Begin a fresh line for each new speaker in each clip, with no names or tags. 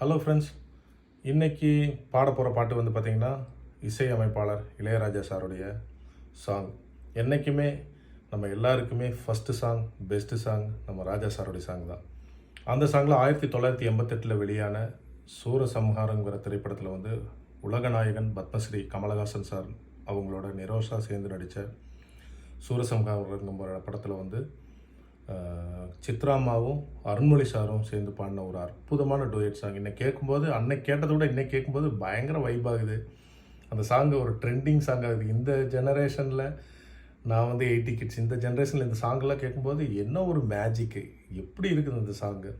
Hello friends, இன்றைக்கி பாட போகிற பாட்டு வந்து பார்த்திங்கன்னா இசையமைப்பாளர் இளையராஜா சாருடைய சாங். என்றைக்குமே நம்ம எல்லாருக்குமே ஃபஸ்ட்டு சாங், பெஸ்ட்டு சாங் நம்ம ராஜா சாருடைய சாங் தான். அந்த சாங்கில் 1988 வெளியான சூரசம்ஹாரங்கிற திரைப்படத்தில் வந்து உலகநாயகன் பத்மஸ்ரீ கமலஹாசன் சார் அவங்களோட நிரோஷா சேர்ந்து நடித்த சூரசம்ஹாரங்கிற படத்தில் வந்து சித்ராமாவும் அருண்மொழி சாரும் சேர்ந்து பாடின ஒரு அற்புதமான டூயட் சாங். இன்னைக்கு கேட்கும்போது அன்னைக்கு கேட்டதை விட இன்னைக்கு கேட்கும்போது பயங்கர வைப் ஆகுது. அந்த சாங்கு ஒரு ட்ரெண்டிங் சாங் ஆகுது. இந்த ஜெனரேஷனில் நான் வந்து 80 கிட்ஸ், இந்த ஜெனரேஷனில் இந்த சாங்கெல்லாம் கேட்கும்போது என்ன ஒரு மேஜிக்கு, எப்படி இருக்குது இந்த சாங்கு.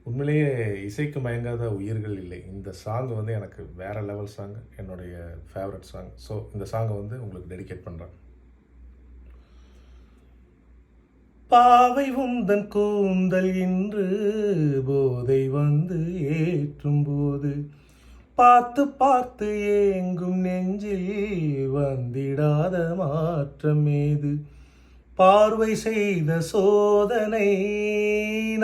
உண்மையிலேயே இசைக்கு மயங்காத உயிர்கள் இல்லை. இந்த சாங் வந்து எனக்கு வேறு லெவல் சாங், என்னுடைய ஃபேவரட் சாங். ஸோ இந்த சாங்கை வந்து உங்களுக்கு டெடிகேட் பண்ணுறேன். பாவை உந்தன் கூந்தல் இன்று போதை வந்து ஏற்றும் போது பார்த்து பார்த்து ஏங்கும் நெஞ்சில் வந்திடாத மாற்றம் ஏது. பார்வை செய்த சோதனை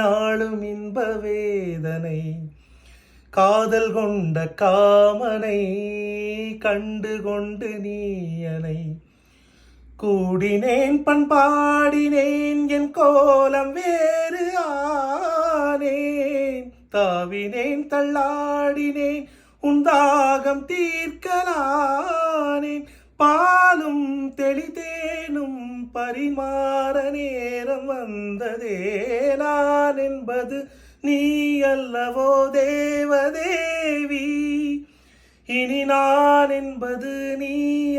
நாளும் இன்ப வேதனை, காதல் கொண்ட காமனை கண்டு கொண்டு நீயனை. கூடினேன் பண்பாடினேன் என் கோலம் வேறு ஆனேன், தாவினேன் தள்ளாடினேன் உன் தாகம் தீர்க்கலானேன். பாலும் தெளிதேனும் பரிமாற நேரம் வந்ததே, நான் என்பது நீ அல்லவோ தேவதேவி, இனி நான் என்பது நீ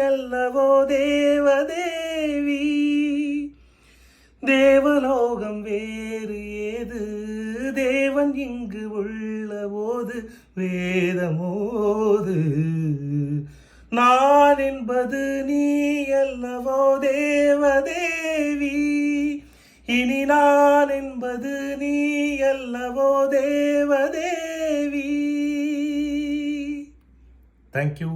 அல்லவோ தேவதேவி. தேவலோகம் வேறு ஏது, தேவன் இங்கு உள்ள போது வேதமோது. நான் என்பது நீ அல்லவோ தேவதேவி, இனி நான் என்பது நீ அல்லவோ தேவதேவி. Thank you.